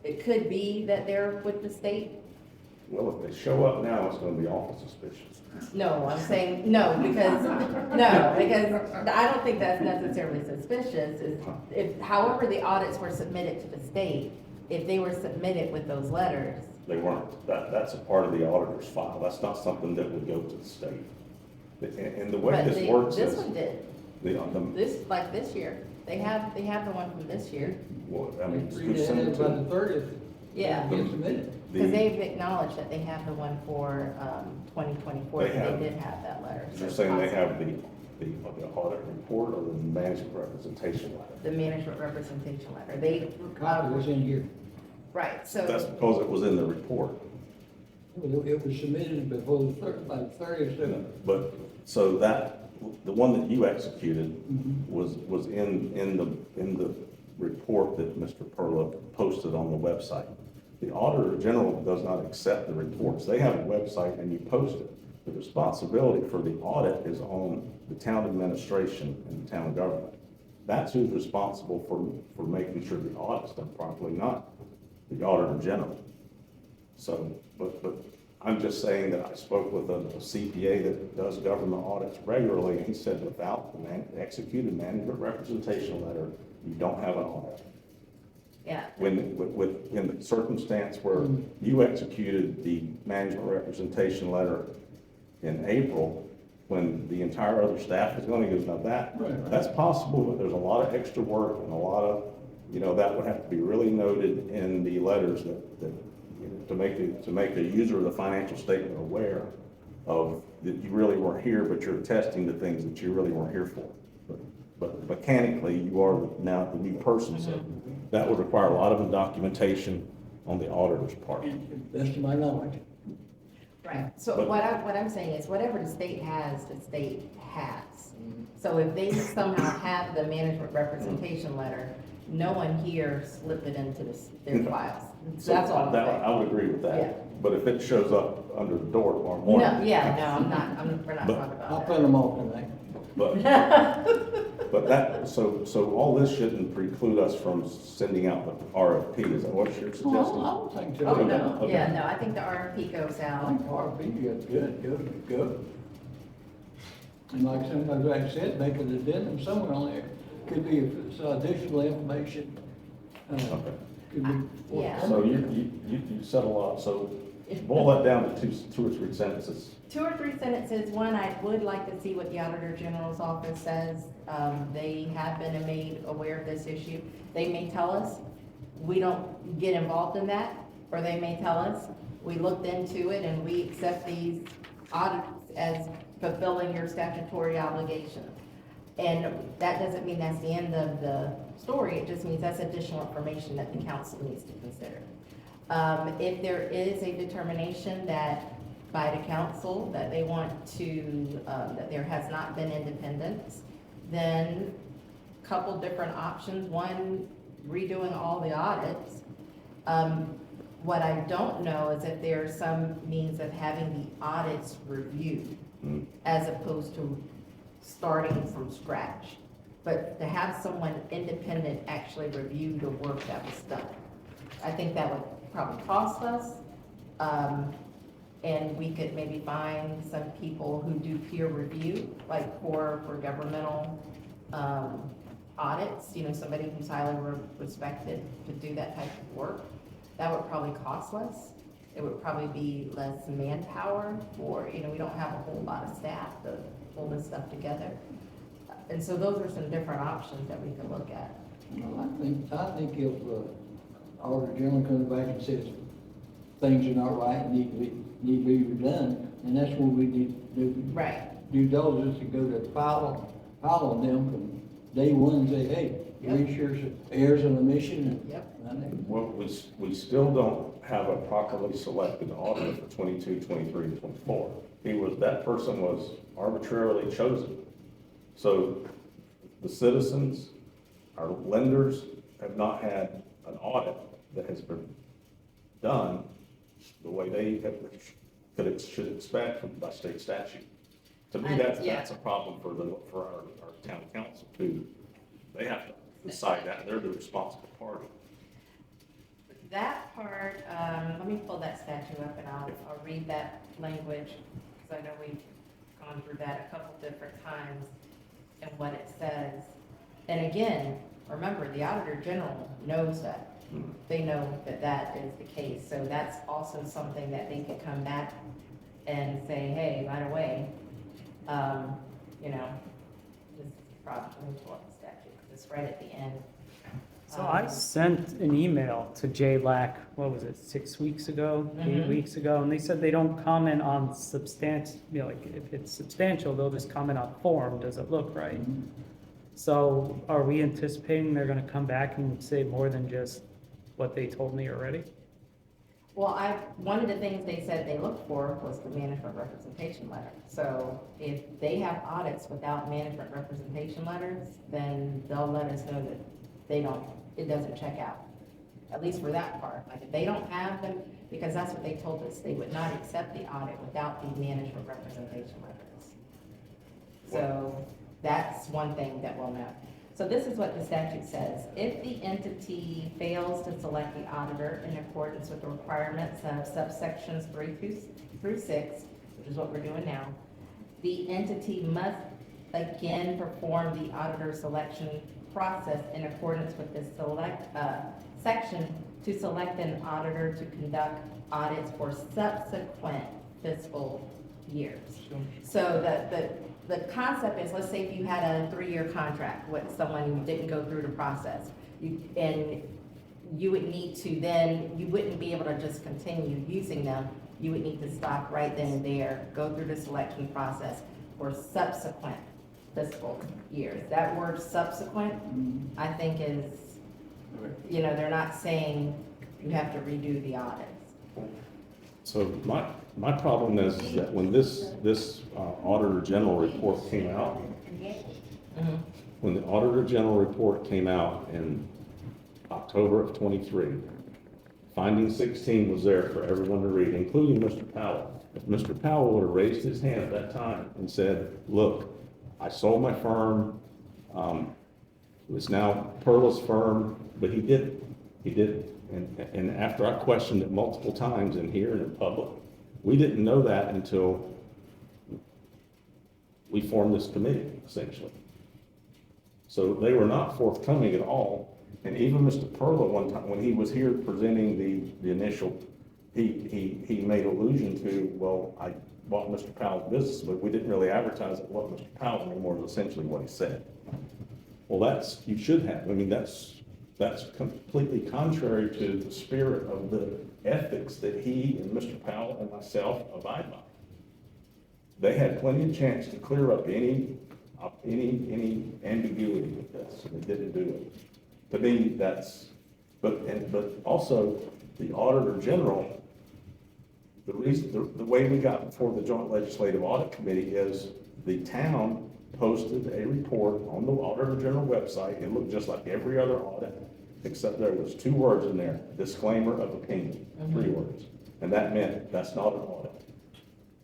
it could be that they're with the state. Well, if they show up now, it's gonna be awful suspicious. No, I'm saying, no, because I don't think that's necessarily suspicious. If, however, the audits were submitted to the state, if they were submitted with those letters. They weren't. That's a part of the auditor's file. That's not something that would go to the state. And the way But this works this is. one did, this year, they have the one from this year. Well, I mean, Three who days sent it by the to? 30th. Yeah. Get submitted. Because they've acknowledged that they have the one for 2024, They have. they did have that letter. So You're it's saying they possible. have the audit report or the management representation letter? The management representation letter, they, Copy was in here. right, so. That's because it was in the report. It was submitted before the by the 30th. But, so the one that you executed Mhm. was in the report that Mr. Perla posted on the website. The Auditor General does not accept the reports. They have a website and you post it. The responsibility for the audit is on the town administration and the town government. That's who's responsible for making sure the audit's done properly, not the Auditor General. So, but I'm just saying that I spoke with a CPA that does government audits regularly, and he said without the executed management representation letter, you don't have an audit. Yeah, In the circumstance where you executed the management representation letter in April, when the entire other staff is going to go, now Right. that's possible, but there's a lot of extra work and a lot of, that would have to be really noted in the letters to make the user of the financial statement aware of that you really weren't here, but you're attesting to things that you really weren't here for. But mechanically, you are now the new person, so that would require a lot of documentation on the auditor's part. Best of my knowledge. right. So But- what I'm saying is whatever the state has, the state has. So if they somehow have the management representation letter, no one here slipped it into their files. So That's all I'm that- saying. I would agree with Yeah. that, but if it shows up under the door tomorrow morning. No, yeah, no, we're not But- talking I'll about print them off tonight. But that, so all this shouldn't preclude us from sending out the RFP, is that what you're Well, suggesting? I don't think so. that. Oh, no, Okay. yeah, no, I think the RFP goes I out. think RFP is good. And like somebody like I said, make an addendum somewhere on there. Could be some additional information. Okay. Could be. Yeah. So you said a lot, so boil that down to two or three sentences. 2 or 3 sentences. One, I would like to see what the Auditor General's office says. They have been made aware of this issue. They may tell us, we don't get involved in that, or they may tell us, we looked into it and we accept these audits as fulfilling your statutory obligation. And that doesn't mean that's the end of the story, it just means that's additional information that the council needs to consider. If there is a determination that by the council that they want to, that there has not been independence, then a couple different options. One, redoing all the audits. What I don't know is if there's some means of having the audits reviewed as opposed to starting from scratch. But to have someone independent actually review the work that was done. I think that would probably cost us. And we could maybe find some people who do peer review, like for governmental audits, somebody who's highly respected to do that type of work. That would probably cost less. It would probably be less manpower for, we don't have a whole lot of staff to pull this stuff together. And so those are some different options that we can look at. I think if Auditor General comes back and says, things are not right and need to be redone, and that's when we need to do Right. due diligence to go to file on them from day one and say, hey, we sure errors and omission and. Yep. Well, we still don't have a properly selected auditor for 22, 23, and 24. That person was arbitrarily chosen. So the citizens, our lenders have not had an audit that has been done the way they should expect by state statute. To me, that's a problem for our town council too. They have to decide that, they're the responsible party. That part, let me pull that statute up and I'll read that language, because I know we've gone through that a couple different times and what it says. And again, remember, the Auditor General knows that. They know that that is the case, so that's also something that they could come back and say, hey, by the way, you know, this is probably, let me pull up the statute, because it's right at the end. So I sent an email to JLAC, what was it, 6 weeks ago, 8 weeks ago, and they said they don't comment on like if it's substantial, they'll just comment on form, does it look right? So are we anticipating they're gonna come back and say more than just what they told me already? Well, one of the things they said they looked for was the management representation letter. So if they have audits without management representation letters, then they'll let us know that it doesn't check out. At least for that part. Like if they don't have them, because that's what they told us, they would not accept the audit without the management representation letters. So that's one thing that we'll know. So this is what the statute says. If the entity fails to select the auditor in accordance with the requirements of subsections 3 through 6, which is what we're doing now, the entity must again perform the auditor selection process in accordance with this section to select an auditor to conduct audits for subsequent fiscal years. So the concept is, let's say if you had a 3-year contract with someone who didn't go through the process, and you would need to then, you wouldn't be able to just continue using them. You would need to stop right then and there, go through the selection process for subsequent fiscal years. That word subsequent, I think is, you know, they're not saying you have to redo the audits. So my problem is that when this Auditor General report came out, when the Auditor General report came out in October of 23, finding 16 was there for everyone to read, including Mr. Powell. If Mr. Powell would have raised his hand at that time and said, look, I sold my firm, it's now Perla's firm, but he didn't. And after I questioned it multiple times in here and in public, we didn't know that until we formed this committee, essentially. So they were not forthcoming at all. And even Mr. Perla, one time, when he was here presenting the initial, he made allusion to, well, I bought Mr. Powell's business, but we didn't really advertise it wasn't Mr. Powell anymore, is essentially what he said. Well, you should have. I mean, that's completely contrary to the spirit of the ethics that he and Mr. Powell and myself abide by. They had plenty of chance to clear up any ambiguity with this, and they didn't do it. To me, but also the Auditor General, the way we got before the Joint Legislative Audit Committee is the town posted a report on the Auditor General website. It looked just like every other audit, except there was 2 words in there, disclaimer of opinion, 3 words. And that meant that's not an audit.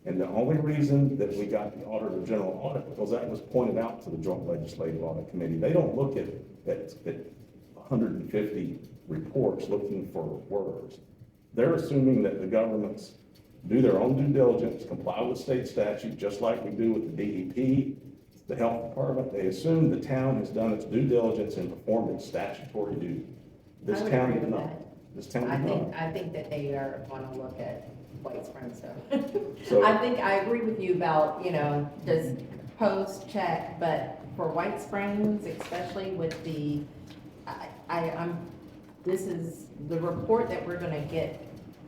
And the only reason that we got the Auditor General audit, because that was pointed out to the Joint Legislative Audit Committee. They don't look at 150 reports looking for words. They're assuming that the governments do their own due diligence, comply with state statute, just like we do with the DEP, the health department. They assume the town has done its due diligence and performed its statutory duty. This I would town agree did with not. that. This town did not. I think that they are going to look at White Springs stuff. So- I think I agree with you about, you know, just post check, but for White Springs, especially with this is the report that we're gonna get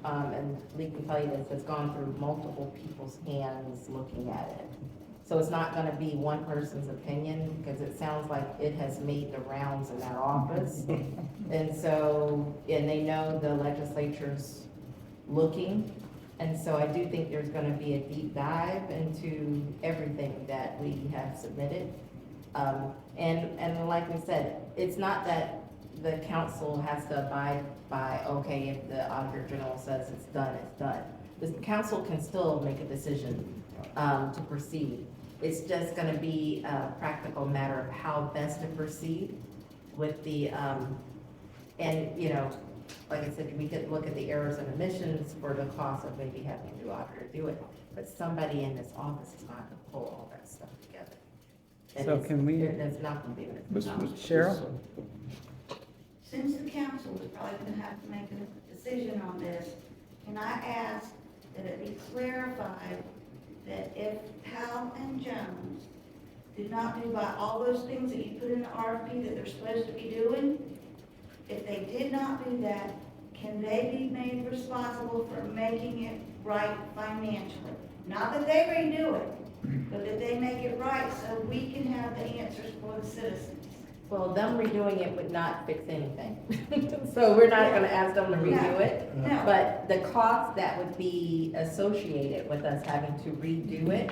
and Lee can tell you this, has gone through multiple people's hands looking at it. So it's not gonna be one person's opinion, because it sounds like it has made the rounds in that office. And so, and they know the legislature's looking, and so I do think there's gonna be a deep dive into everything that we have submitted. And like we said, it's not that the council has to abide by, okay, if the Auditor General says it's done, it's done. The council can still make a decision, to proceed. It's just gonna be a practical matter of how best to proceed with the, and, you know, like I said, we could look at the errors and omissions for the cost of maybe having a new auditor do it, but somebody in this office is not gonna pull all that stuff together. And So it's- can we- There's not gonna be enough time. Cheryl? Since the council is probably gonna have to make a decision on this, can I ask that it be clarified that if Powell and Jones did not do by all those things that you put in the RFP that they're supposed to be doing, if they did not do that, can they be made responsible for making it right financially? Not that they redo it, but that they make it right so we can have the answers for the citizens. Well, them redoing it would not fix anything. So we're not gonna ask them to redo it. No. But the cost that would be associated with us having to redo it,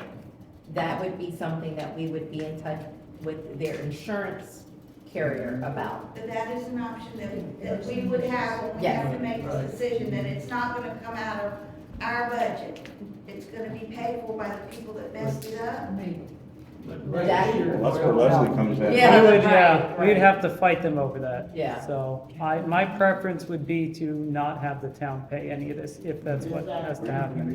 that would be something that we would be in touch with their insurance carrier about. But that is an option that we would have when we have to make this decision, that it's not gonna come out of our budget. It's gonna be paid for by the people that messed it up. Well, that's where Leslie comes in. Yeah. We would, right, we'd right. have to fight them over that. Yeah. So my preference would be to not have the town pay any of this, if that's what has to happen.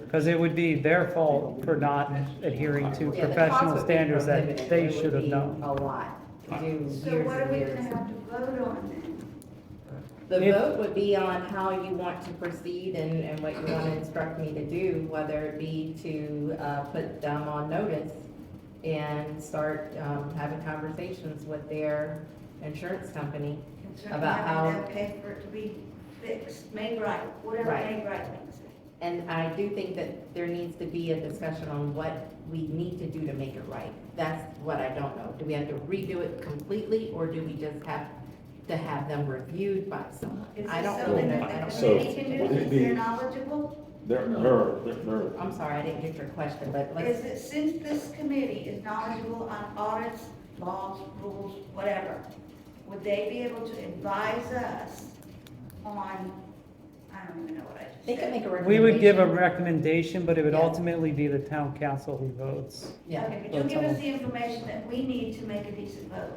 Because it would be their fault for not adhering to Yeah, the cost professional would be standards that prohibitive. they It would should have be known. A lot to do So years what are and we years. gonna have to vote on then? The If- vote would be on how you want to proceed and what you want to instruct me to do, whether it be to put them on notice and start having conversations with their insurance company. Concerning About having how- them pay for it to be fixed, made right, whatever Right. made right means. And I do think that there needs to be a discussion on what we need to do to make it right. That's what I don't know. Do we have to redo it completely, or do we just have to have them reviewed by someone? Is I this don't something really know. I that don't the So, committee can do would it since be- they're knowledgeable? They're, I'm sorry, I didn't get your question, but let's. Is it, since this committee is knowledgeable on audits, laws, rules, whatever, would they be able to advise us on, I don't even know what I just said. They can make a We recommendation. would give a recommendation, but it would Yeah. ultimately be the town council who votes. Yeah. Okay, but you'll give us the information that we need to make a decent vote.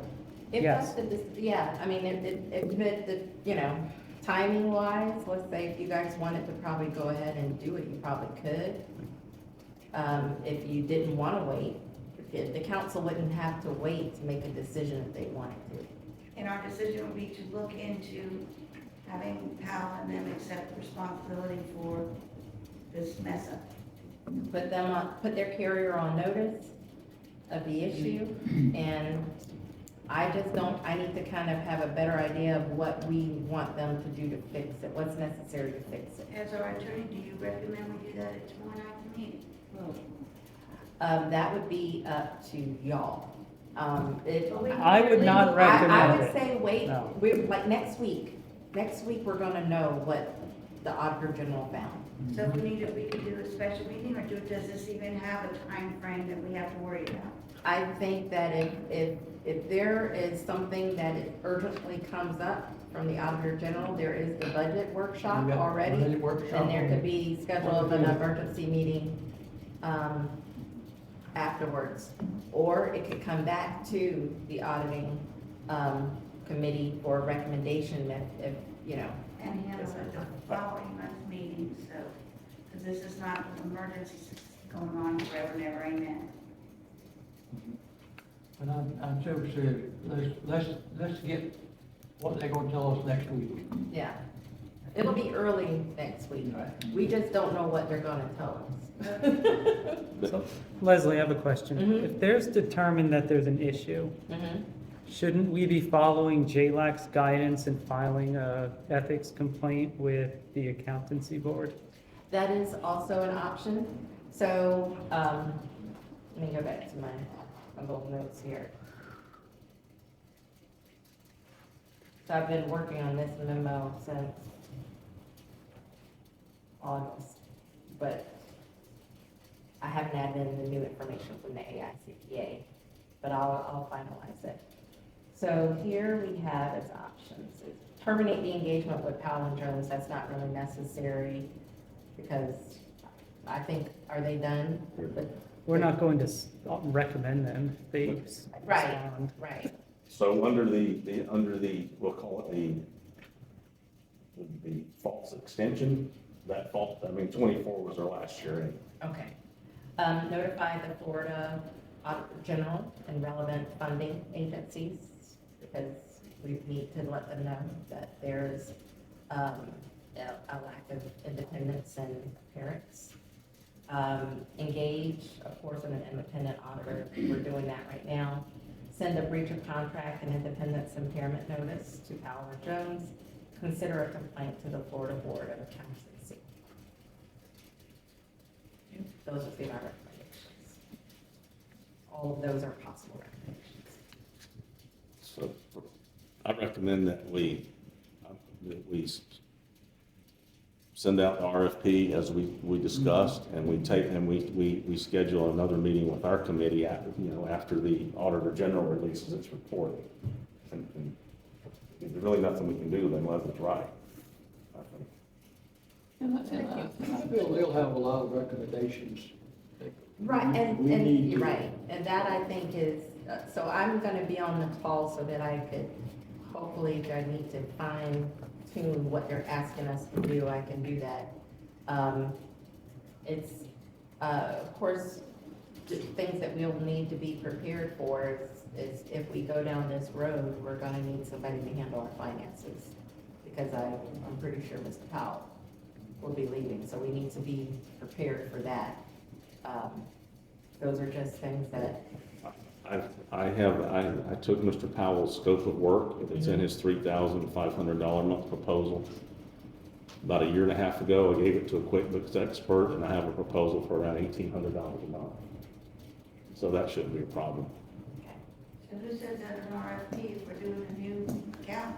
If Yes. that's the, yeah, I mean, you know, timing wise, let's say if you guys wanted to probably go ahead and do it, you probably could. If you didn't wanna wait, the council wouldn't have to wait to make a decision if they wanted to. And our decision would be to look into having Powell and them accept responsibility for this mess up. Put them on, put their carrier on notice of the issue, and I just don't, I need to kind of have a better idea of what we want them to do to fix it, what's necessary to fix it. As our attorney, do you recommend we do that at tomorrow night's meeting? That would be up to y'all. I would not I recommend would it. say wait, No. like next week we're gonna know what the Auditor General found. So if we need to, we could do a special meeting, or does this even have a time frame that we have to worry about? I think that if there is something that urgently comes up from the Auditor General, there is the budget workshop We got already. budget workshop And there on- could be scheduled an emergency meeting, afterwards. Or it could come back to the auditing, committee for a recommendation if, you know. And handle it the following month's meeting, so, because this is not an emergency going on forever and ever, amen. And I'm so serious, let's get what they're gonna tell us next week. Yeah, it'll be early next week. We just don't know what they're gonna tell us. So, Leslie, I have a question. Mhm. If there's determined that there's an issue, Mhm. Shouldn't we be following JLAC's guidance and filing a ethics complaint with the accountancy board? That is also an option. So, let me go back to my little notes here. So I've been working on this memo since August, but I haven't added in the new information from the AICPA, but I'll finalize it. So here we have as options, terminate the engagement with Powell and Jones. That's not really necessary because I think, are they done? We're not going to recommend them. They Right, respond. right. So under the, we'll call it the false extension, that false, 24 was our last year. Okay. Notify the Florida Auditor General and relevant funding agencies, because we need to let them know that there's a lack of independence and appearance. Engage, of course, an independent auditor. We're doing that right now. Send a breach of contract and independence impairment notice to Powell and Jones. Consider a complaint to the Florida Board of Accountancy. Those would be my recommendations. All of those are possible recommendations. So I recommend that we send out the RFP as we discussed, and we schedule another meeting with our committee after the Auditor General releases its report. And there's really nothing we can do unless it's right, I think. And I feel they'll have a lot of recommendations. Right, We and need you're to- right, and that I think is, so I'm gonna be on the call so that I could, hopefully, if I need to fine tune what they're asking us to do, I can do that. It's, of course, the things that we'll need to be prepared for is if we go down this road, we're gonna need somebody to handle our finances. Because I'm pretty sure Mr. Powell will be leaving, so we need to be prepared for that. Those are just things that, I took Mr. Powell's scope of work, it's in his $3,500 a month proposal. About a year and a half ago, I gave it to a QuickBooks expert, and I have a proposal for around $1,800 a month. So that shouldn't be a problem. So who says that an RFP if we're doing a new account?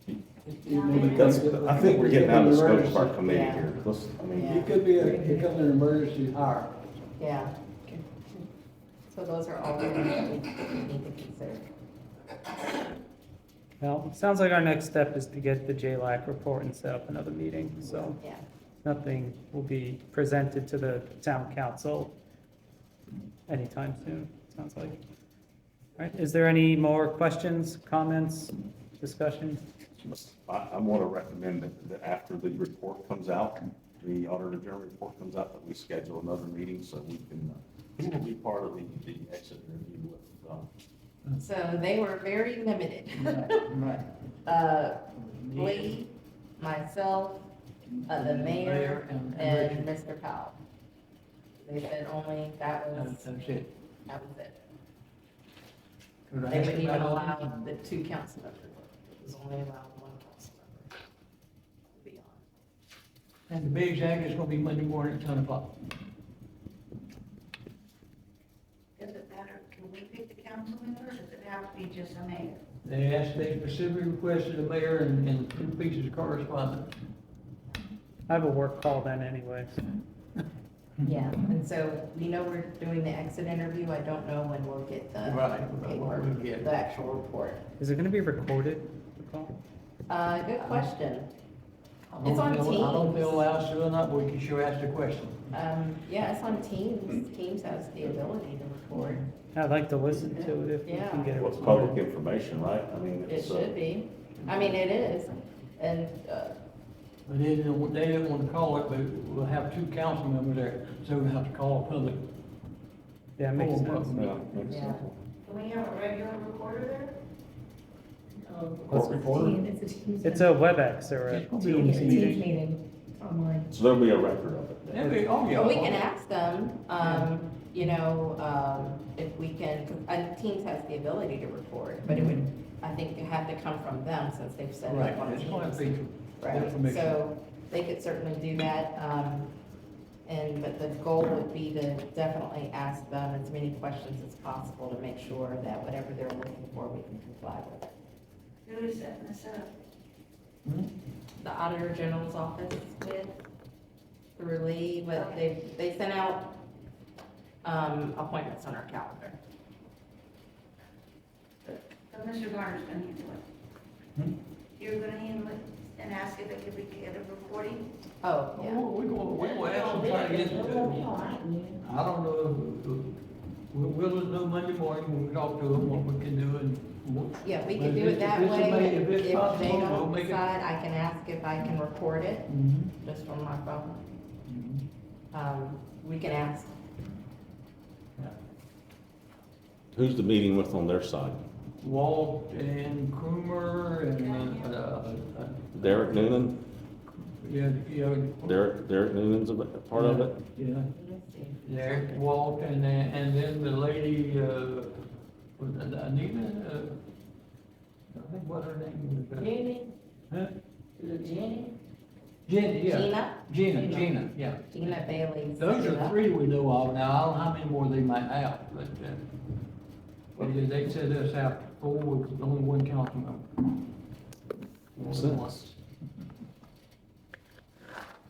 I think we're getting out of the scope of our committee here. It could become an emergency hire. yeah. So those are all things that we need to consider. Well, it sounds like our next step is to get the JLAC report and set up another meeting, so Yeah. nothing will be presented to the town council anytime soon, sounds like. All right, is there any more questions, comments, discussion? I want to recommend that after the report comes out, the Auditor General report comes out, that we schedule another meeting so we can, who will be part of the exit interview with, So they were very limited. Right. Lee, myself, the mayor, and Mr. Powell. They said only that was That's it. it. Could I They ask wouldn't even about- allow the 2 council members. It was only allowed 1 council member to be on. And to be exact, it's gonna be Monday morning at 10 o'clock. Does it matter, can we pick the council member, or does it have to be just a mayor? They specifically requested the mayor and 2 pieces of correspondence. I have a work call then anyway. Yeah, and so we know we're doing the exit interview. I don't know when we'll get the Right, paperwork, when we'll get it. the actual report. Is it gonna be recorded, the call? Good question. I It's on don't know- I don't Teams. feel allowed to or not, but we can sure ask the question. Yeah, it's on Teams. Teams has the ability to record. I'd like to listen to it if we Yeah. can get it what's public recorded. information, right? I mean, It it's, should be. I mean, it is. And, But they didn't want to call it, but we'll have 2 council members there, so we'll have to call a public. Yeah, it makes Full sense. yeah, makes yeah. sense. Can we have a regular recorder there? Court reporter? It's a Teams. It's a WebEx or a It's gonna be on Teams It's a meeting. Teams meeting online. So there'll be a record of it. Oh, yeah. But we can ask them, you know, if we can, 'cause Teams has the ability to record, but it would, I think, have to come from them since they've set it Right, up on it's going to Teams. be Right, information. so they could certainly do that, but the goal would be to definitely ask them as many questions as possible to make sure that whatever they're looking for, we can comply with. Who is setting this up? The Auditor General's office did through Lee, but they sent out, appointments on our calendar. So Mr. Garner's gonna handle it. Hmm? You're gonna handle it and ask if it could be get a recording? Oh, yeah. We're going to ask them, try to get, I don't know, we'll know Monday morning when we talk to them, what we can do and. Yeah, we But can do if it that it's way. made- if it's If possible, they we'll don't make it- decide, I can ask if I can record it, Mhm. just from my phone. Mhm. We can ask. Who's the meeting with on their side? Walt and Croomer and, Derek Noonan? yeah, Derek Noonan's a part of it? Yeah, Let's see. Derek, Walt, and then the lady, was it Anita, I think what her name was. Jenny, Huh? is it Jenny? Jenny, yeah. Gina? Gina, yeah. Gina Bailey. Those set it are up. three we know of. Now, I don't know how many more they might have, but, they set us out four with only one council member. Makes sense.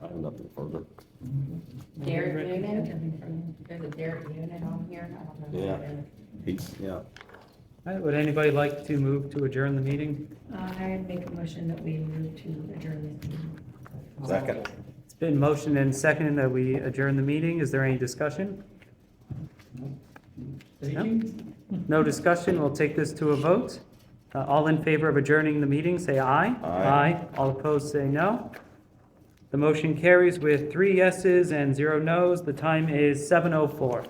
I have nothing further. Derek Noonan, there's a Derek Noonan on here, I don't know. who Yeah. that is. Yeah. All right, would anybody like to move to adjourn the meeting? I make a motion that we move to adjourn this meeting. Second. It's been motioned and seconded that we adjourn the meeting. Is there any discussion? Thank you. No discussion, we'll take this to a vote. All in favor of adjourning the meeting, say aye. Aye. All opposed, say no. The motion carries with 3 yeses and 0 nos. The time is 7:04.